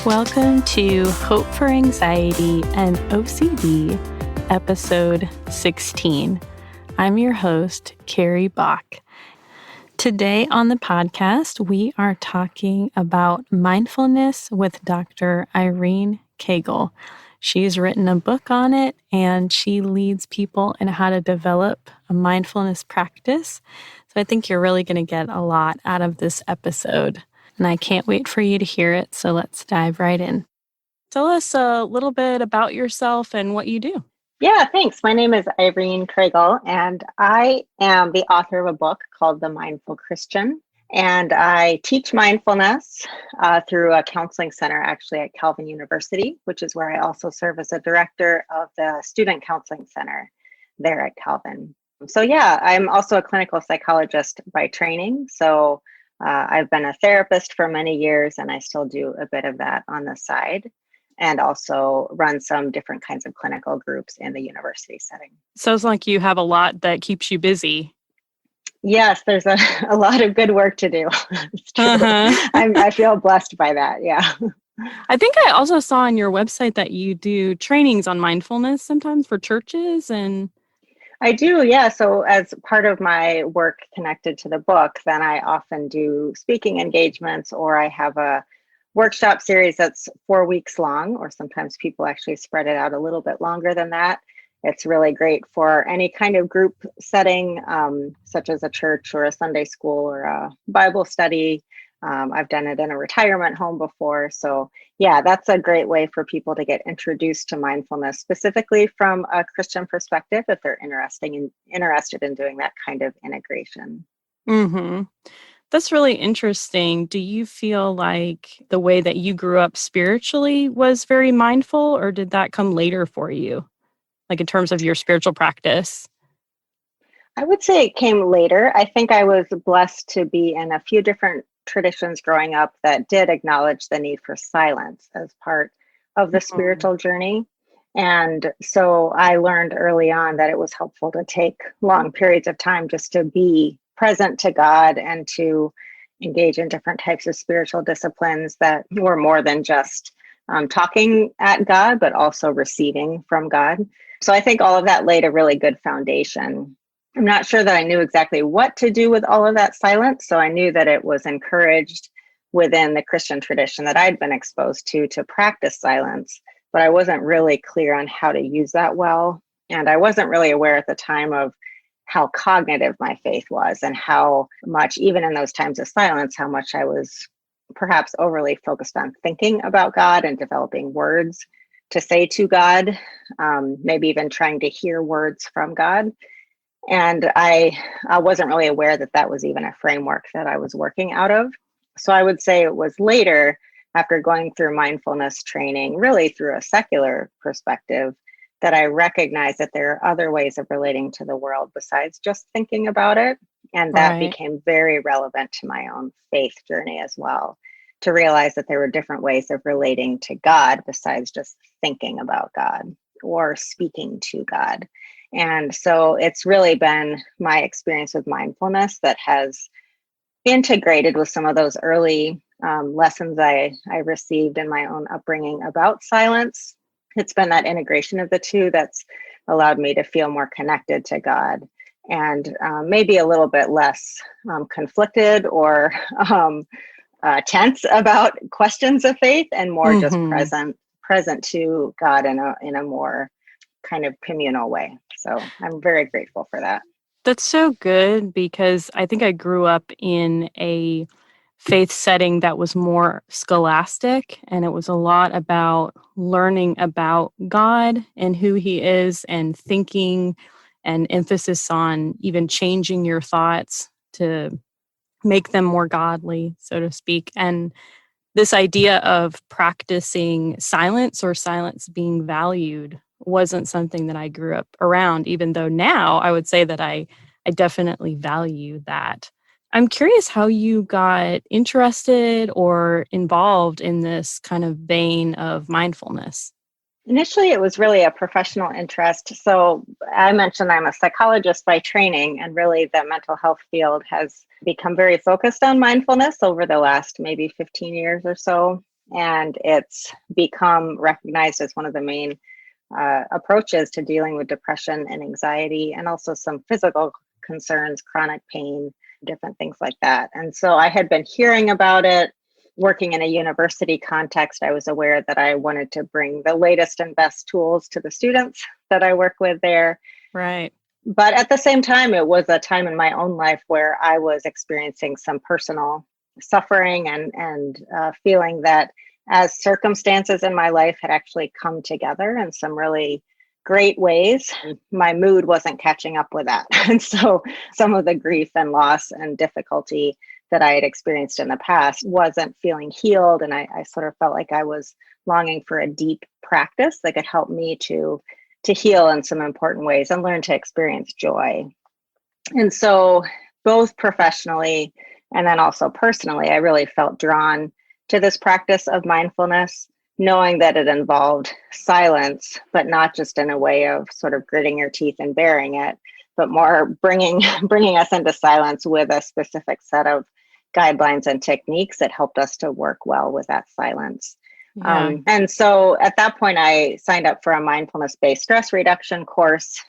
Welcome to Hope for Anxiety and OCD, episode 16. I'm your host, Carrie Bach. Today on the podcast, we are talking about mindfulness with Dr. Irene Kraegal. She's written a book on it, and she leads people in how to develop a mindfulness practice. So I think you're really going to get a lot out of this episode, and I can't wait for you to hear it. So let's dive right in. Tell us a little bit about yourself and what you do. Yeah, thanks. My name is Irene Kraegal, and I am the author of a book called The Mindful Christian. And I teach mindfulness through a counseling center, actually at Calvin University, which is where I also serve as a director of the Student Counseling Center there at Calvin. So yeah, I'm also a clinical psychologist by training. So I've been a therapist for many years, and I still do a bit of that on the side, and also run some different kinds of clinical groups in the university setting. Sounds like you have a lot that keeps you busy. Yes, there's a lot of good work to do. It's true. I feel blessed by that. Yeah. I think I also saw on your website that you do trainings on mindfulness sometimes for churches. And I do. Yeah. So as part of my work connected to the book, then I often do speaking engagements, or I have a workshop series that's 4 weeks long, or sometimes people actually spread it out a little bit longer than that. It's really great for any kind of group setting, such as a church or a Sunday school or a Bible study. I've done it in a retirement home before. So yeah, that's a great way for people to get introduced to mindfulness, specifically from a Christian perspective, if they're interested in doing that kind of integration. mm-hmm. That's really interesting. Do you feel like the way that you grew up spiritually was very mindful, or did that come later for you? Like in terms of your spiritual practice? I would say it came later. I think I was blessed to be in a few different traditions growing up that did acknowledge the need for silence as part of the spiritual journey. And so I learned early on that it was helpful to take long periods of time just to be present to God and to engage in different types of spiritual disciplines that were more than just talking at God, but also receiving from God. So I think all of that laid a really good foundation. I'm not sure that I knew exactly what to do with all of that silence. So I knew that it was encouraged within the Christian tradition that I'd been exposed to practice silence, but I wasn't really clear on how to use that well. And I wasn't really aware at the time of how cognitive my faith was, and how much, even in those times of silence, how much I was perhaps overly focused on thinking about God and developing words to say to God, maybe even trying to hear words from God. And I wasn't really aware that that was even a framework that I was working out of. So I would say it was later, after going through mindfulness training, really through a secular perspective, that I recognized that there are other ways of relating to the world besides just thinking about it. And that became very relevant to my own faith journey as well, to realize that there were different ways of relating to God besides just thinking about God or speaking to God. And so it's really been my experience with mindfulness that has integrated with some of those early lessons I received in my own upbringing about silence. It's been that integration of the two that's allowed me to feel more connected to God, and maybe a little bit less conflicted or tense about questions of faith, and more just present to God in a more kind of communal way. So I'm very grateful for that. That's so good, because I think I grew up in a faith setting that was more scholastic, and it was a lot about learning about God and who he is, and thinking, and emphasis on even changing your thoughts to make them more godly, so to speak. And this idea of practicing silence, or silence being valued, wasn't something that I grew up around, even though now I would say that I definitely value that. I'm curious how you got interested or involved in this kind of vein of mindfulness. Initially, it was really a professional interest. So I mentioned I'm a psychologist by training, and really the mental health field has become very focused on mindfulness over the last maybe 15 years or so. And it's become recognized as one of the main approaches to dealing with depression and anxiety, and also some physical concerns, chronic pain, different things like that. And so I had been hearing about it. Working in a university context, I was aware that I wanted to bring the latest and best tools to the students that I work with there. Right. But at the same time, it was a time in my own life where I was experiencing some personal suffering and feeling that as circumstances in my life had actually come together in some really great ways, my mood wasn't catching up with that. And so some of the grief and loss and difficulty that I had experienced in the past wasn't feeling healed. And I sort of felt like I was longing for a deep practice that could help me to heal in some important ways and learn to experience joy. And so both professionally and then also personally, I really felt drawn to this practice of mindfulness, knowing that it involved silence, but not just in a way of sort of gritting your teeth and bearing it, but more bringing us into silence with a specific set of guidelines and techniques that helped us to work well with that silence. Yeah. And so at that point, I signed up for a mindfulness-based stress reduction course,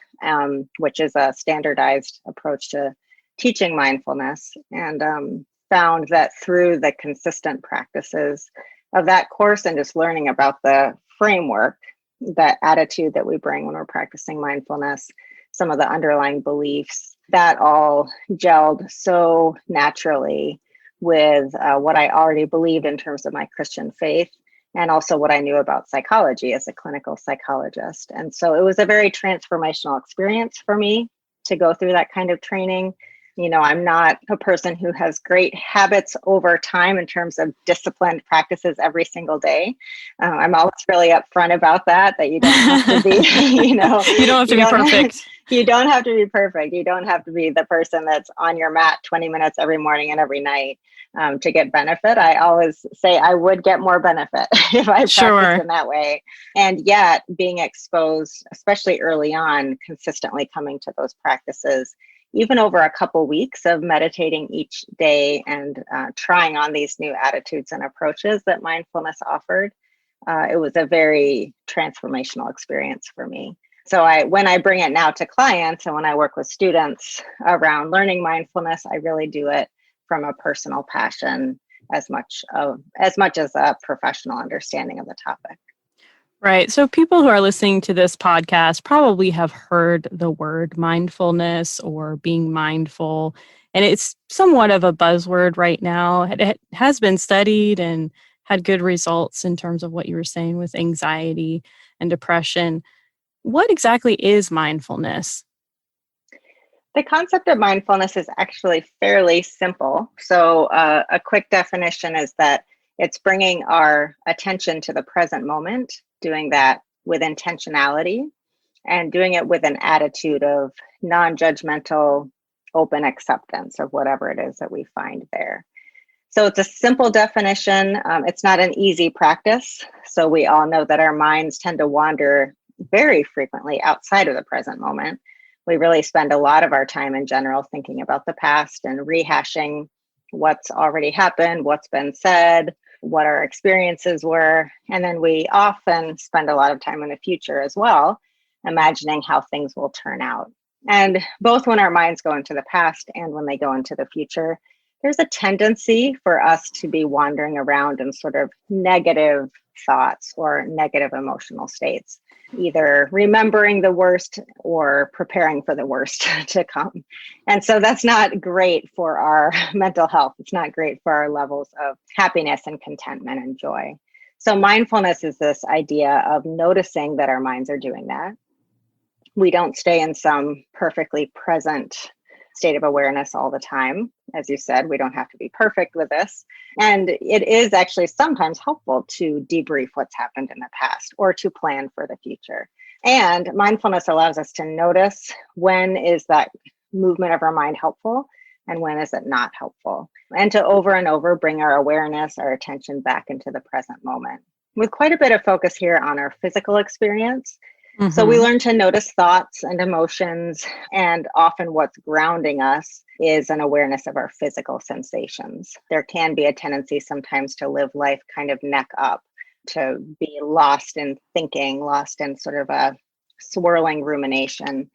which is a standardized approach to teaching mindfulness, and found that through the consistent practices of that course and just learning about the framework, that attitude that we bring when we're practicing mindfulness, some of the underlying beliefs, that all gelled so naturally with what I already believed in terms of my Christian faith, and also what I knew about psychology as a clinical psychologist. And so it was a very transformational experience for me to go through that kind of training. You know, I'm not a person who has great habits over time in terms of disciplined practices every single day. I'm always really upfront about that you don't have to be, you don't have to be perfect. You don't have to be perfect. You don't have to be the person that's on your mat 20 minutes every morning and every night to get benefit. I always say I would get more benefit if I practiced in that way. And yet being exposed, especially early on, consistently coming to those practices, even over a couple weeks of meditating each day and trying on these new attitudes and approaches that mindfulness offered, it was a very transformational experience for me. So when I bring it now to clients and when I work with students around learning mindfulness, I really do it from a personal passion as much as a professional understanding of the topic. Right. So people who are listening to this podcast probably have heard the word mindfulness or being mindful, and it's somewhat of a buzzword right now. It has been studied and had good results in terms of what you were saying with anxiety and depression. What exactly is mindfulness? The concept of mindfulness is actually fairly simple. So a quick definition is that it's bringing our attention to the present moment, doing that with intentionality, and doing it with an attitude of non-judgmental, open acceptance of whatever it is that we find there. So it's a simple definition. It's not an easy practice. So we all know that our minds tend to wander very frequently outside of the present moment. We really spend a lot of our time in general thinking about the past and rehashing what's already happened, what's been said, what our experiences were. And then we often spend a lot of time in the future as well, imagining how things will turn out. And both when our minds go into the past and when they go into the future, there's a tendency for us to be wandering around in sort of negative thoughts or negative emotional states, either remembering the worst or preparing for the worst to come. And so that's not great for our mental health. It's not great for our levels of happiness and contentment and joy. So mindfulness is this idea of noticing that our minds are doing that. We don't stay in some perfectly present state of awareness all the time. As you said, we don't have to be perfect with this. And it is actually sometimes helpful to debrief what's happened in the past or to plan for the future. And mindfulness allows us to notice when is that movement of our mind helpful and when is it not helpful. And to over and over bring our awareness, our attention back into the present moment. With quite a bit of focus here on our physical experience, So we Mm-hmm. learn to notice thoughts and emotions, and often what's grounding us is an awareness of our physical sensations. There can be a tendency sometimes to live life kind of neck up, to be lost in thinking, lost in sort of a swirling rumination.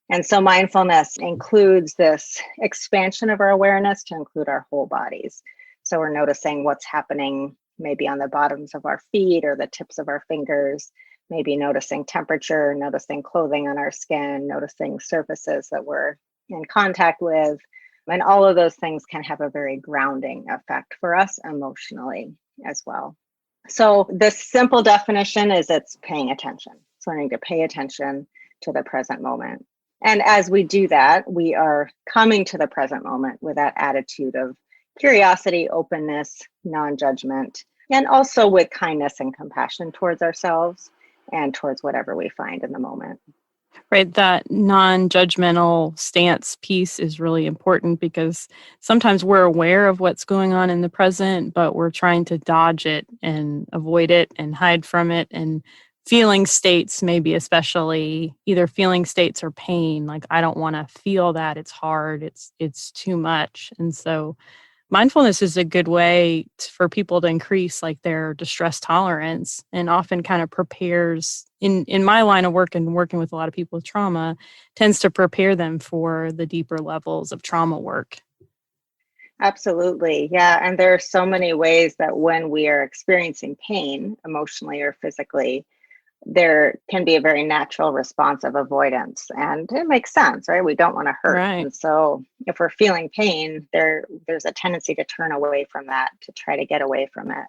And so mindfulness includes this expansion of our awareness to include our whole bodies. So we're noticing what's happening maybe on the bottoms of our feet or the tips of our fingers, maybe noticing temperature, noticing clothing on our skin, noticing surfaces that we're in contact with. And all of those things can have a very grounding effect for us emotionally as well. So the simple definition is it's paying attention. It's learning to pay attention to the present moment. And as we do that, we are coming to the present moment with that attitude of curiosity, openness, non-judgment, and also with kindness and compassion towards ourselves and towards whatever we find in the moment. Right. That non-judgmental stance piece is really important because sometimes we're aware of what's going on in the present, but we're trying to dodge it and avoid it and hide from it. And feeling states, maybe especially either feeling states or pain, like I don't want to feel that. It's hard. It's too much. And so mindfulness is a good way for people to increase like their distress tolerance, and often kind of prepares in my line of work and working with a lot of people with trauma tends to prepare them for the deeper levels of trauma work. Absolutely. Yeah. And there are so many ways that when we are experiencing pain, emotionally or physically, there can be a very natural response of avoidance. And it makes sense, right? We don't want to hurt. Right. And so if we're feeling pain, there's a tendency to turn away from that, to try to get away from it.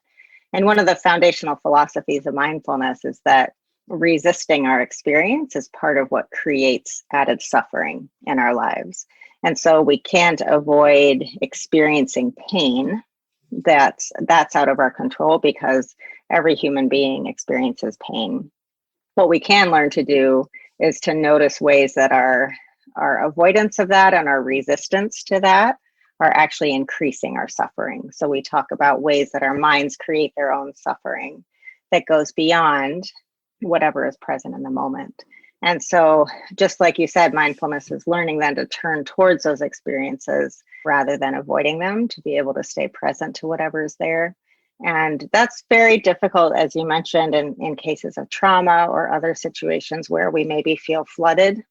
And one of the foundational philosophies of mindfulness is that resisting our experience is part of what creates added suffering in our lives. And so we can't avoid experiencing pain. That's out of our control because every human being experiences pain. What we can learn to do is to notice ways that our avoidance of that and our resistance to that are actually increasing our suffering. So we talk about ways that our minds create their own suffering that goes beyond whatever is present in the moment. And so, just like you said, mindfulness is learning then to turn towards those experiences rather than avoiding them, to be able to stay present to whatever is there. And that's very difficult, as you mentioned, in cases of trauma or other situations where we maybe feel flooded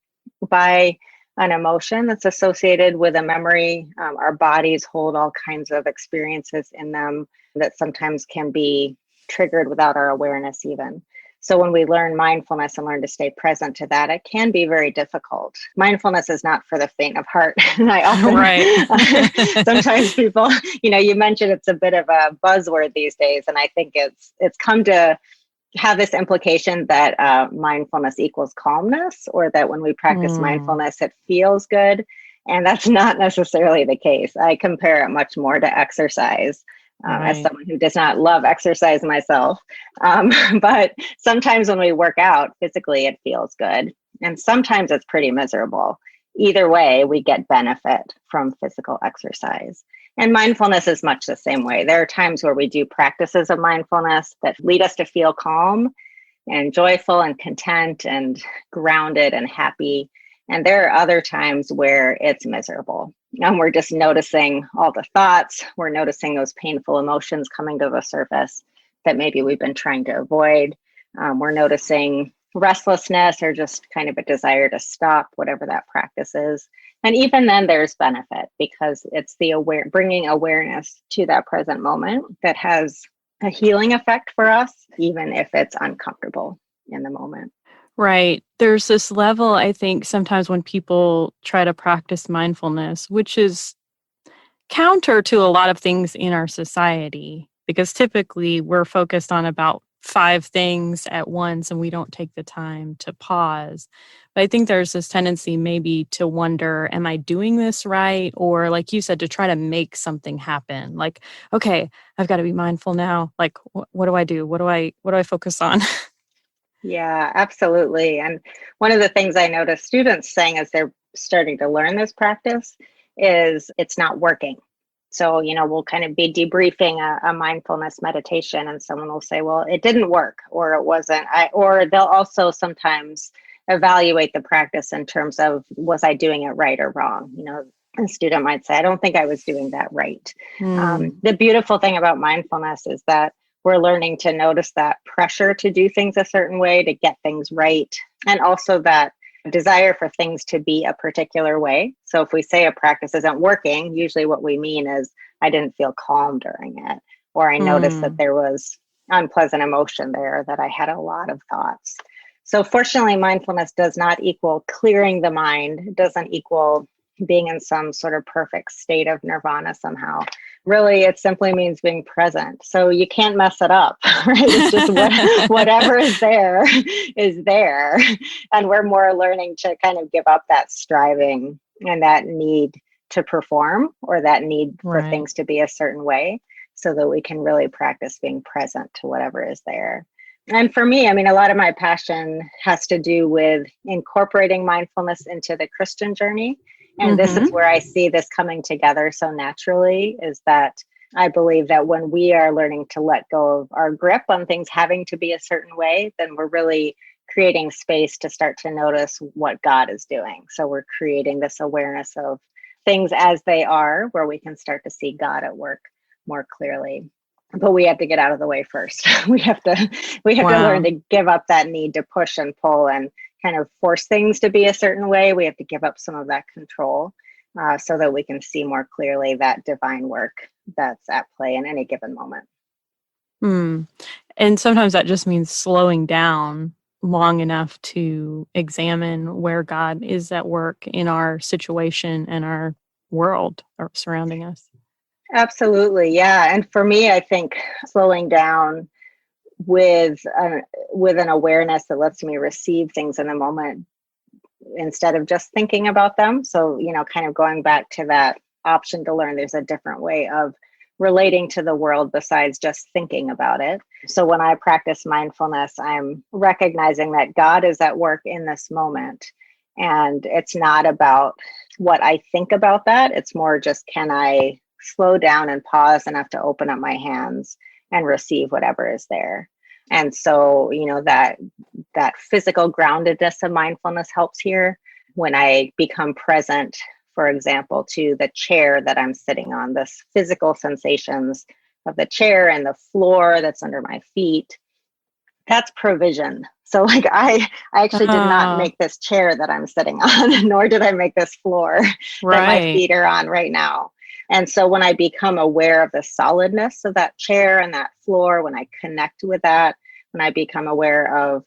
by an emotion that's associated with a memory. Our bodies hold all kinds of experiences in them that sometimes can be triggered without our awareness even. So when we learn mindfulness and learn to stay present to that, it can be very difficult. Mindfulness is not for the faint of heart. And I often, Right. sometimes people, you mentioned it's a bit of a buzzword these days. And I think it's come to have this implication that mindfulness equals calmness, or that when we practice mindfulness, it feels good. And that's not necessarily the case. I compare it much more to exercise. As someone who does not love exercise myself. But sometimes when we work out physically, it feels good. And sometimes it's pretty miserable. Either way, we get benefit from physical exercise. And mindfulness is much the same way. There are times where we do practices of mindfulness that lead us to feel calm and joyful and content and grounded and happy. And there are other times where it's miserable. And we're just noticing all the thoughts. We're noticing those painful emotions coming to the surface that maybe we've been trying to avoid. We're noticing restlessness or just kind of a desire to stop, whatever that practice is. And even then there's benefit because it's the bringing awareness to that present moment that has a healing effect for us, even if it's uncomfortable in the moment. Right. There's this level, I think, sometimes when people try to practice mindfulness, which is counter to a lot of things in our society, because typically we're focused on about 5 things at once and we don't take the time to pause. But I think there's this tendency maybe to wonder, am I doing this right? Or like you said, to try to make something happen. Like, okay, I've got to be mindful now. Like, what do I do? What do I focus on? Yeah, absolutely. And one of the things I notice students saying as they're starting to learn this practice is it's not working. So, we'll kind of be debriefing a mindfulness meditation, and someone will say, well, it didn't work, or it wasn't. Or they'll also sometimes evaluate the practice in terms of, was I doing it right or wrong? A student might say, I don't think I was doing that right. The beautiful thing about mindfulness is that we're learning to notice that pressure to do things a certain way, to get things right, and also that desire for things to be a particular way. So if we say a practice isn't working, usually what we mean is, I didn't feel calm during it, or I noticed that there was unpleasant emotion there, that I had a lot of thoughts. So fortunately, mindfulness does not equal clearing the mind. It doesn't equal being in some sort of perfect state of nirvana somehow. Really, it simply means being present. So you can't mess it up, right? It's just whatever is there is there. And we're more learning to kind of give up that striving and that need to perform, or that need for things to be a certain way, so that we can really practice being present to whatever is there. And for me, a lot of my passion has to do with incorporating mindfulness into the Christian journey. And this is where I see this coming together so naturally, is that I believe that when we are learning to let go of our grip on things having to be a certain way, then we're really creating space to start to notice what God is doing. So we're creating this awareness of things as they are, where we can start to see God at work more clearly. But we have to get out of the way first. We have to learn to give up that need to push and pull and kind of force things to be a certain way. We have to give up some of that control, so that we can see more clearly that divine work that's at play in any given moment. And sometimes that just means slowing down long enough to examine where God is at work in our situation and our world or surrounding us. Absolutely. Yeah. And for me, I think slowing down with an awareness that lets me receive things in the moment instead of just thinking about them. So, kind of going back to that option to learn, there's a different way of relating to the world besides just thinking about it. So when I practice mindfulness, I'm recognizing that God is at work in this moment. And it's not about what I think about that. It's more just, can I slow down and pause enough to open up my hands and receive whatever is there. And so, that physical groundedness of mindfulness helps here. When I become present, for example, to the chair that I'm sitting on, the physical sensations of the chair and the floor that's under my feet, that's provision. So I actually did not make this chair that I'm sitting on, nor did I make this floor that my feet are on right now. And so when I become aware of the solidness of that chair and that floor, when I connect with that, when I become aware of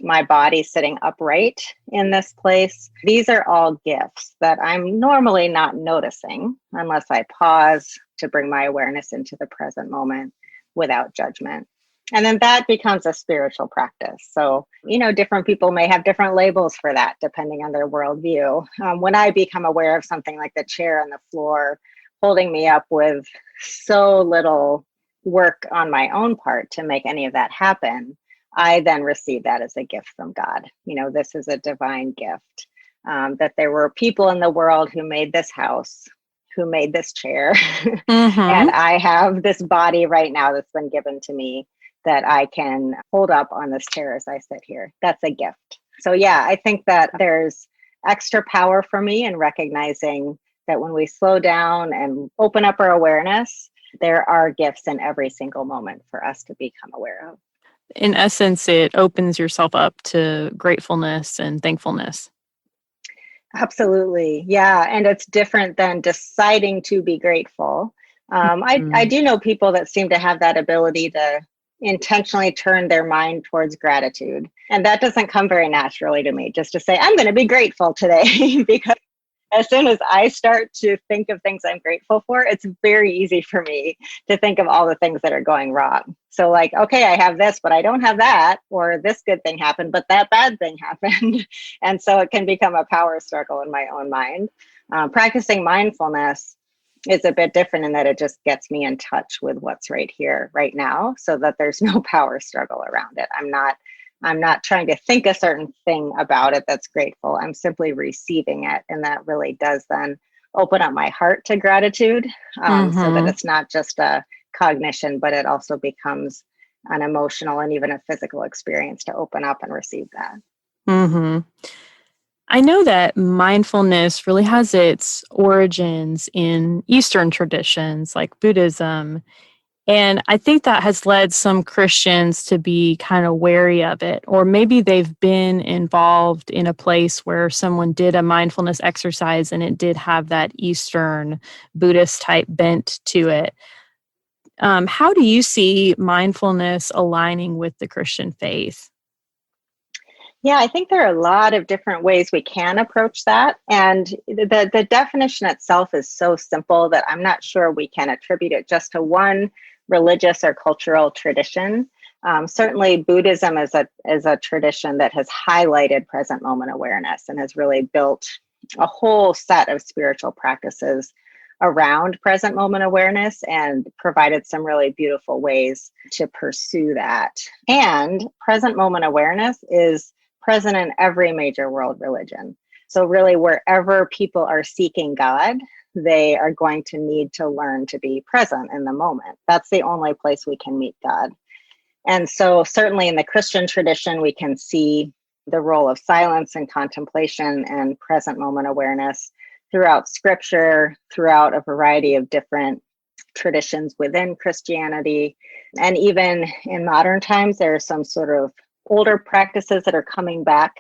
my body sitting upright in this place, these are all gifts that I'm normally not noticing unless I pause to bring my awareness into the present moment without judgment. And then that becomes a spiritual practice. So, different people may have different labels for that depending on their worldview. When I become aware of something like the chair and the floor holding me up with so little work on my own part to make any of that happen, I then receive that as a gift from God. This is a divine gift, that there were people in the world who made this house, who made this chair. And I have this body right now that's been given to me that I can hold up on this chair as I sit here. That's a gift. So yeah, I think that there's extra power for me in recognizing that when we slow down and open up our awareness, there are gifts in every single moment for us to become aware of. In essence, it opens yourself up to gratefulness and thankfulness. Absolutely. Yeah. And it's different than deciding to be grateful. I do know people that seem to have that ability to intentionally turn their mind towards gratitude. And that doesn't come very naturally to me, just to say, I'm going to be grateful today, because as soon as I start to think of things I'm grateful for, it's very easy for me to think of all the things that are going wrong. So okay, I have this, but I don't have that, or this good thing happened, but that bad thing happened. And so it can become a power struggle in my own mind. Practicing mindfulness is a bit different in that it just gets me in touch with what's right here, right now, so that there's no power struggle around it. I'm not trying to think a certain thing about it that's grateful. I'm simply receiving it. And that really does then open up my heart to gratitude, so that Mm-hmm. it's not just a cognition, but it also becomes an emotional and even a physical experience to open up and receive that. Mm-hmm. I know that mindfulness really has its origins in Eastern traditions like Buddhism. And I think that has led some Christians to be kind of wary of it, or maybe they've been involved in a place where someone did a mindfulness exercise and it did have that Eastern Buddhist type bent to it. How do you see mindfulness aligning with the Christian faith? Yeah, I think there are a lot of different ways we can approach that. And the definition itself is so simple that I'm not sure we can attribute it just to one religious or cultural tradition. Certainly, Buddhism is a tradition that has highlighted present moment awareness and has really built a whole set of spiritual practices around present moment awareness and provided some really beautiful ways to pursue that. And present moment awareness is present in every major world religion. So, really, wherever people are seeking God, they are going to need to learn to be present in the moment. That's the only place we can meet God. And so, certainly in the Christian tradition, we can see the role of silence and contemplation and present moment awareness throughout scripture, throughout a variety of different traditions within Christianity. And even in modern times, there are some sort of older practices that are coming back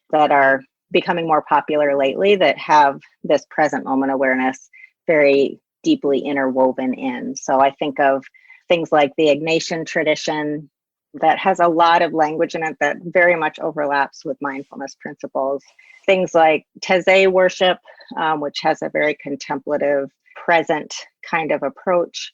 that are becoming more popular lately that have this present moment awareness very deeply interwoven in. So I think of things like the Ignatian tradition that has a lot of language in it that very much overlaps with mindfulness principles. Things like Taizé worship, which has a very contemplative, present kind of approach.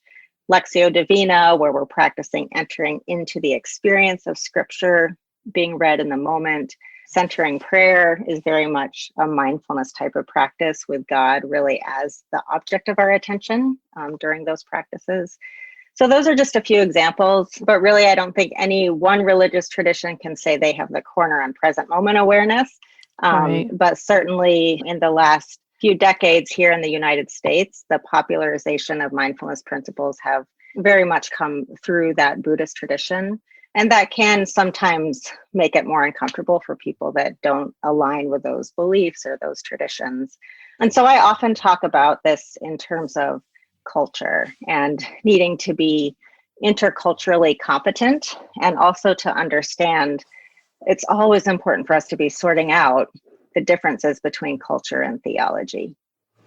Lectio Divina, where we're practicing entering into the experience of scripture being read in the moment. Centering prayer is very much a mindfulness type of practice with God really as the object of our attention during those practices. So those are just a few examples, but really I don't think any one religious tradition can say they have the corner on present moment awareness. Right. But certainly in the last few decades here in the United States, the popularization of mindfulness principles have very much come through that Buddhist tradition. And that can sometimes make it more uncomfortable for people that don't align with those beliefs or those traditions. And so I often talk about this in terms of culture and needing to be interculturally competent and also to understand it's always important for us to be sorting out the differences between culture and theology.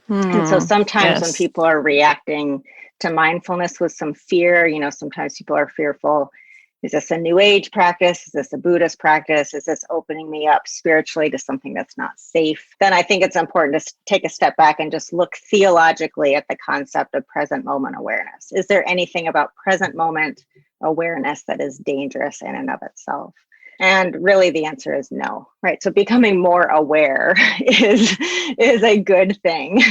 And so sometimes when Yes. people are reacting to mindfulness with some fear, sometimes people are fearful. Is this a new age practice? Is this a Buddhist practice? Is this opening me up spiritually to something that's not safe? Then I think it's important to take a step back and just look theologically at the concept of present moment awareness. Is there anything about present moment awareness that is dangerous in and of itself? And really the answer is no, right? So becoming more aware is a good thing.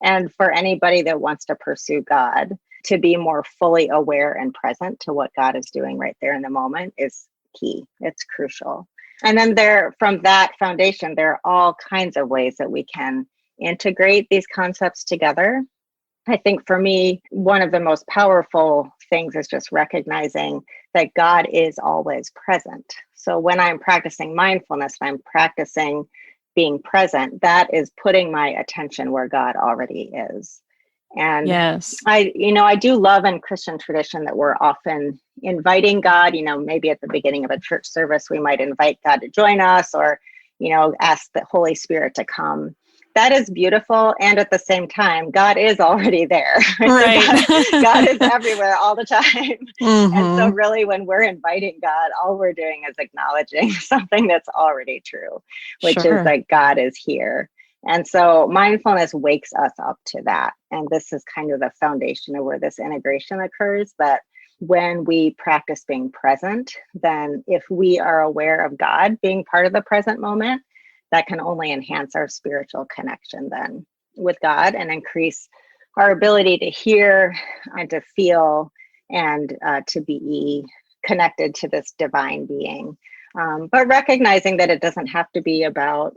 And for anybody that wants to pursue God, to be more fully aware and present to what God is doing right there in the moment is key. It's crucial. And then from that foundation, there are all kinds of ways that we can integrate these concepts together. I think for me, one of the most powerful things is just recognizing that God is always present. So when I'm practicing mindfulness, I'm practicing being present. That is putting my attention where God already is. And Yes. I do love in Christian tradition that we're often inviting God, maybe at the beginning of a church service, we might invite God to join us or, ask the Holy Spirit to come. That is beautiful. And at the same time, God is already there. Right? Right. So God is everywhere all the time. And so Mm-hmm. really when we're inviting God, all we're doing is acknowledging something that's already true, which is Sure. that God is here. And so mindfulness wakes us up to that. And this is kind of the foundation of where this integration occurs, that when we practice being present, then if we are aware of God being part of the present moment, that can only enhance our spiritual connection then with God and increase our ability to hear and to feel and to be connected to this divine being. But recognizing that it doesn't have to be about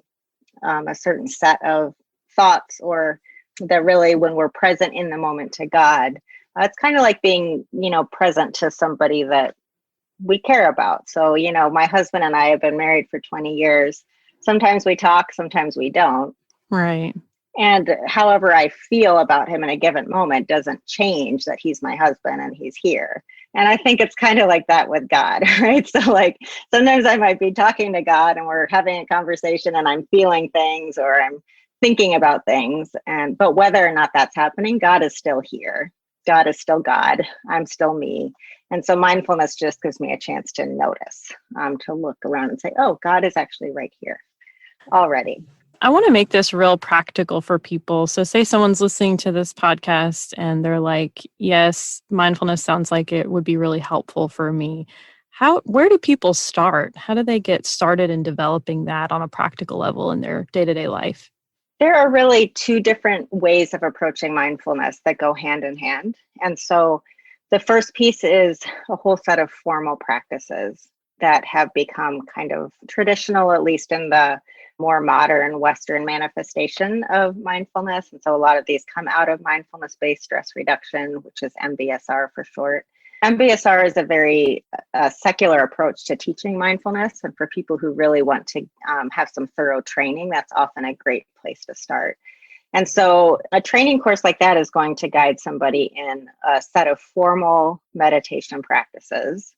a certain set of thoughts or that really when we're present in the moment to God, it's kind of like being, present to somebody that we care about. So, my husband and I have been married for 20 years. Sometimes we talk, sometimes we don't. Right. And however I feel about him in a given moment doesn't change that he's my husband and he's here. And I think it's kind of like that with God, right? So like sometimes I might be talking to God and we're having a conversation and I'm feeling things or I'm thinking about things. But whether or not that's happening, God is still here. God is still God. I'm still me. And so mindfulness just gives me a chance to notice, to look around and say, oh, God is actually right here already. I want to make this real practical for people. So say someone's listening to this podcast and they're like, yes, mindfulness sounds like it would be really helpful for me. Where do people start? How do they get started in developing that on a practical level in their day-to-day life? There are really two different ways of approaching mindfulness that go hand in hand. And so the first piece is a whole set of formal practices that have become kind of traditional, at least in the more modern Western manifestation of mindfulness. And so a lot of these come out of mindfulness-based stress reduction, which is MBSR for short. MBSR is a very secular approach to teaching mindfulness. And for people who really want to have some thorough training, that's often a great place to start. And so a training course like that is going to guide somebody in a set of formal meditation practices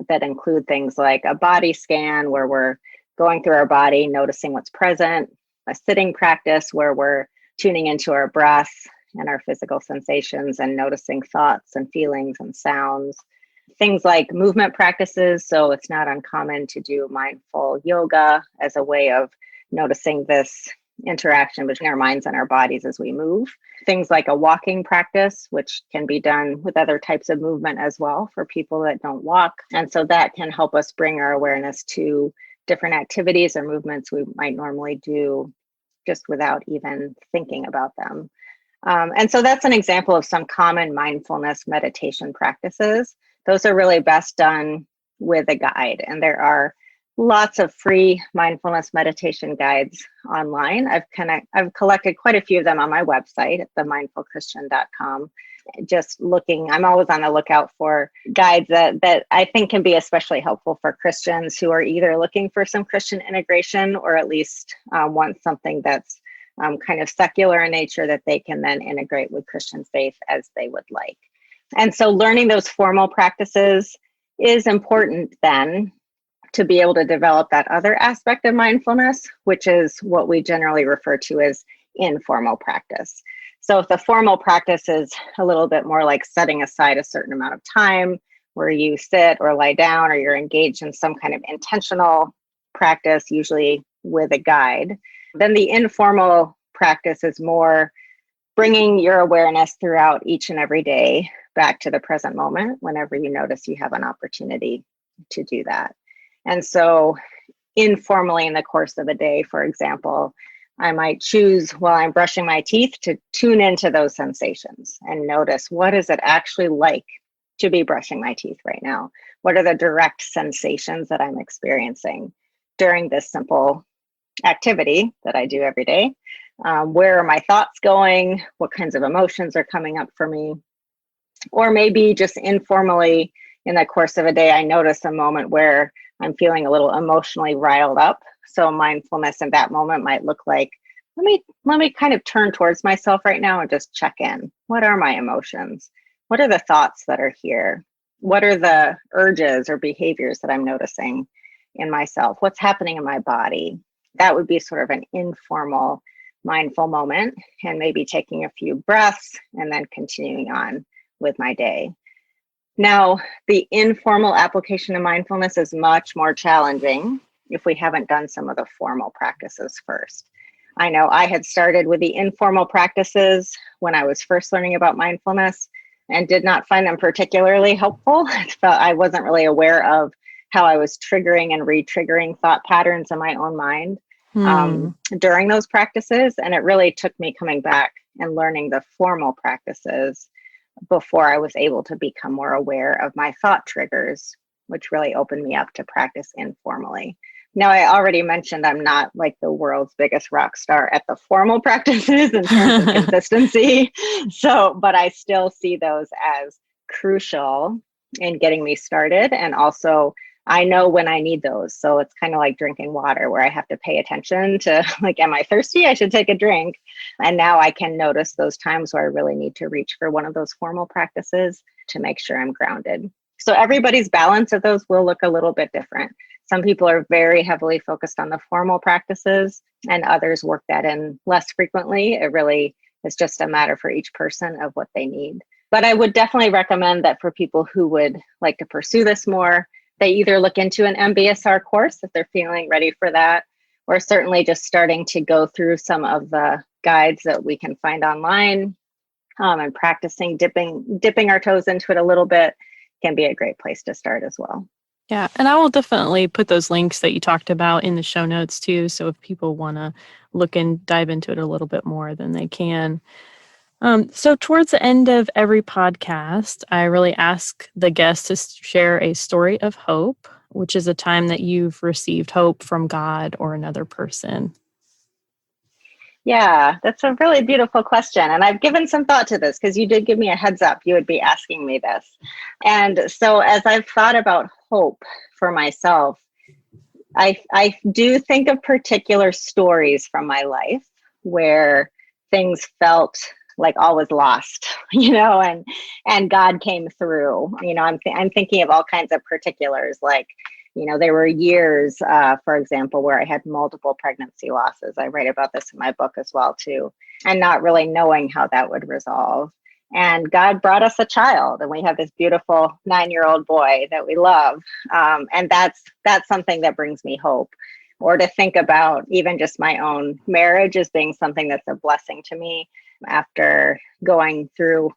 that include things like a body scan where we're going through our body, noticing what's present, a sitting practice where we're tuning into our breath and our physical sensations and noticing thoughts and feelings and sounds. Things like movement practices. So it's not uncommon to do mindful yoga as a way of noticing this interaction between our minds and our bodies as we move. Things like a walking practice, which can be done with other types of movement as well for people that don't walk. And so that can help us bring our awareness to different activities or movements we might normally do just without even thinking about them. And so that's an example of some common mindfulness meditation practices. Those are really best done with a guide. And there are lots of free mindfulness meditation guides online. I've collected quite a few of them on my website at themindfulchristian.com. Just looking, I'm always on the lookout for guides that I think can be especially helpful for Christians who are either looking for some Christian integration or at least want something that's kind of secular in nature that they can then integrate with Christian faith as they would like. And so learning those formal practices is important then to be able to develop that other aspect of mindfulness, which is what we generally refer to as informal practice. So if the formal practice is a little bit more like setting aside a certain amount of time where you sit or lie down or you're engaged in some kind of intentional practice, usually with a guide, then the informal practice is more bringing your awareness throughout each and every day back to the present moment whenever you notice you have an opportunity to do that. And so informally in the course of a day, for example, I might choose while I'm brushing my teeth to tune into those sensations and notice what is it actually like to be brushing my teeth right now? What are the direct sensations that I'm experiencing during this simple activity that I do every day? Where are my thoughts going? What kinds of emotions are coming up for me? Or maybe just informally in the course of a day, I notice a moment where I'm feeling a little emotionally riled up. So mindfulness in that moment might look like, let me kind of turn towards myself right now and just check in. What are my emotions? What are the thoughts that are here? What are the urges or behaviors that I'm noticing in myself? What's happening in my body? That would be sort of an informal, mindful moment, and maybe taking a few breaths and then continuing on with my day. Now, the informal application of mindfulness is much more challenging if we haven't done some of the formal practices first. I know I had started with the informal practices when I was first learning about mindfulness and did not find them particularly helpful. I wasn't really aware of how I was triggering and re-triggering thought patterns in my own mind during those practices. And it really took me coming back and learning the formal practices before I was able to become more aware of my thought triggers, which really opened me up to practice informally. Now, I already mentioned I'm not like the world's biggest rock star at the formal practices in terms of consistency. So, but I still see those as crucial in getting me started. And also, I know when I need those. So it's kind of like drinking water where I have to pay attention to like, am I thirsty? I should take a drink. And now I can notice those times where I really need to reach for one of those formal practices to make sure I'm grounded. So everybody's balance of those will look a little bit different. Some people are very heavily focused on the formal practices and others work that in less frequently. It really is just a matter for each person of what they need. But I would definitely recommend that for people who would like to pursue this more, they either look into an MBSR course if they're feeling ready for that, or certainly just starting to go through some of the guides that we can find online and practicing dipping our toes into it a little bit can be a great place to start as well. Yeah, and I will definitely put those links that you talked about in the show notes too. So if people want to look and dive into it a little bit more, then they can. So towards the end of every podcast, I really ask the guests to share a story of hope, which is a time that you've received hope from God or another person. Yeah, that's a really beautiful question. And I've given some thought to this because you did give me a heads up. You would be asking me this. And so as I've thought about hope for myself, I do think of particular stories from my life where things felt like all was lost, and God came through. I'm thinking of all kinds of particulars, like, there were years, for example, where I had multiple pregnancy losses. I write about this in my book as well, too, and not really knowing how that would resolve. And God brought us a child, and we have this beautiful 9-year-old boy that we love. And that's something that brings me hope. Or to think about even just my own marriage as being something that's a blessing to me after going through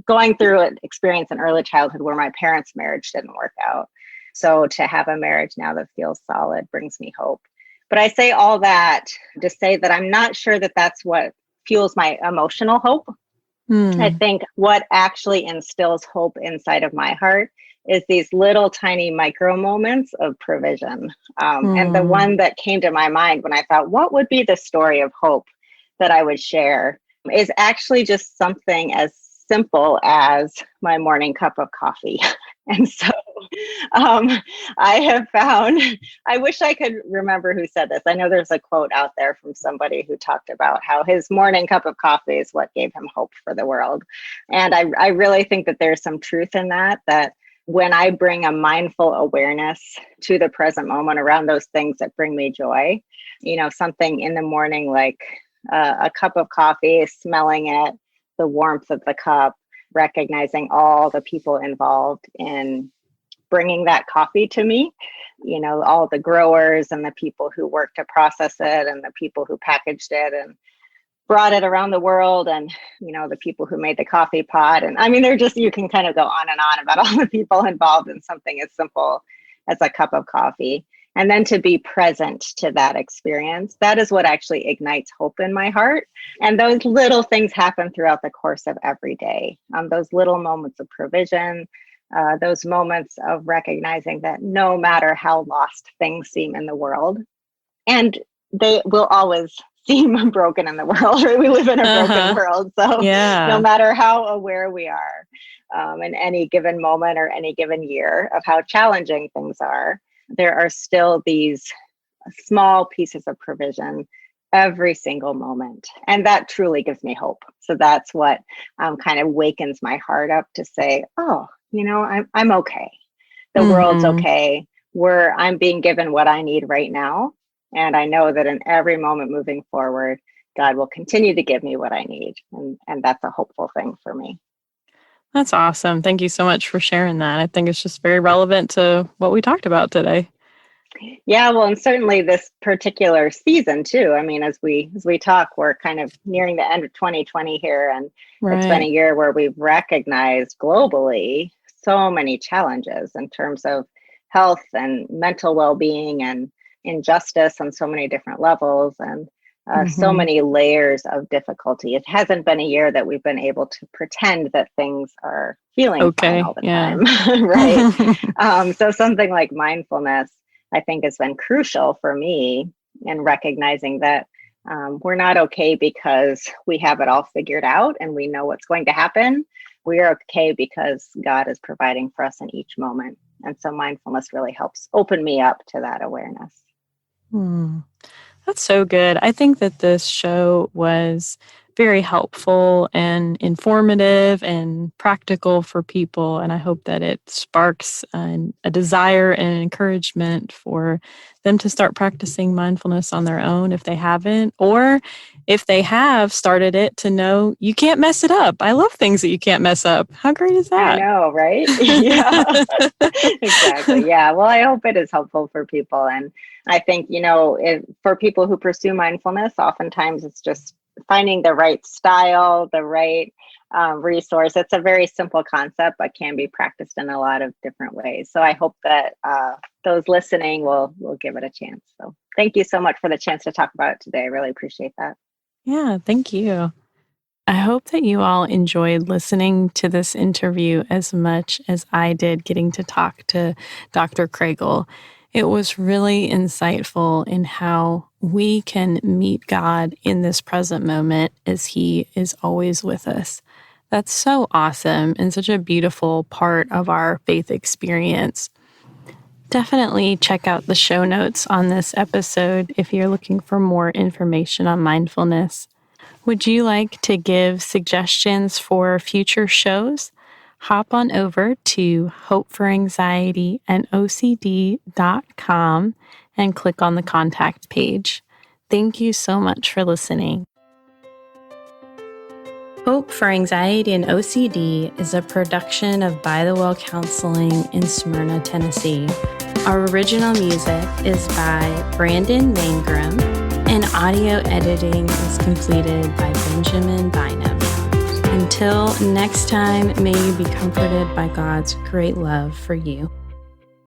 going through an experience in early childhood where my parents' marriage didn't work out. So to have a marriage now that feels solid brings me hope. But I say all that to say that I'm not sure that that's what fuels my emotional hope. I think what actually instills hope inside of my heart is these little tiny micro moments of provision. And the one that came to my mind when I thought, what would be the story of hope that I would share, is actually just something as simple as my morning cup of coffee. And so I have found, I wish I could remember who said this. I know there's a quote out there from somebody who talked about how his morning cup of coffee is what gave him hope for the world. And I really think that there's some truth in that when I bring a mindful awareness to the present moment around those things that bring me joy, something in the morning like a cup of coffee, smelling it, the warmth of the cup, recognizing all the people involved in bringing that coffee to me, all the growers and the people who worked to process it and the people who packaged it and brought it around the world and, the people who made the coffee pot. And I mean, you can kind of go on and on about all the people involved in something as simple as a cup of coffee. And then to be present to that experience, that is what actually ignites hope in my heart. And those little things happen throughout the course of every day. Those little moments of provision, those moments of recognizing that no matter how lost things seem in the world, and they will always seem broken in the world, right? We live in a broken world. So no matter how aware we are in any given moment or any given year of how challenging things are, there are still these small pieces of provision every single moment. And that truly gives me hope. So that's what kind of wakens my heart up to say, oh, I'm okay. The world's okay. I'm being given what I need right now. And I know that in every moment moving forward, God will continue to give me what I need. And that's a hopeful thing for me. That's awesome. Thank you so much for sharing that. I think it's just very relevant to what we talked about today. Yeah, well, and certainly this particular season too. I mean, as we talk, we're kind of nearing the end of 2020 here, and It's been a year where we've recognized globally so many challenges in terms of health and mental well-being and injustice on so many different levels and so many layers of difficulty. It hasn't been a year that we've been able to pretend that things are feeling fine all the time, right? So something like mindfulness I think has been crucial for me in recognizing that we're not okay because we have it all figured out and we know what's going to happen. We are okay because God is providing for us in each moment. And so mindfulness really helps open me up to that awareness. That's so good. I think that this show was very helpful and informative and practical for people. And I hope that it sparks a desire and encouragement for them to start practicing mindfulness on their own if they haven't, or if they have started it, to know you can't mess it up. I love things that you can't mess up. How great is that? I know, right? Yeah, exactly. Yeah. Well, I hope it is helpful for people. And I think, for people who pursue mindfulness, oftentimes it's just finding the right style, the right resource. It's a very simple concept, but can be practiced in a lot of different ways. So I hope that those listening will give it a chance. So thank you so much for the chance to talk about it today. I really appreciate that. Yeah, thank you. I hope that you all enjoyed listening to this interview as much as I did getting to talk to Dr. Kraegel. It was really insightful in how we can meet God in this present moment as He is always with us. That's so awesome and such a beautiful part of our faith experience. Definitely check out the show notes on this episode if you're looking for more information on mindfulness. Would you like to give suggestions for future shows? Hop on over to hopeforanxietyandocd.com and click on the contact page. Thank you so much for listening. Hope for Anxiety and OCD is a production of By the Well Counseling in Smyrna, Tennessee. Our original music is by Brandon Mangrum, and audio editing is completed by Benjamin Bynum. Until next time, may you be comforted by God's great love for you.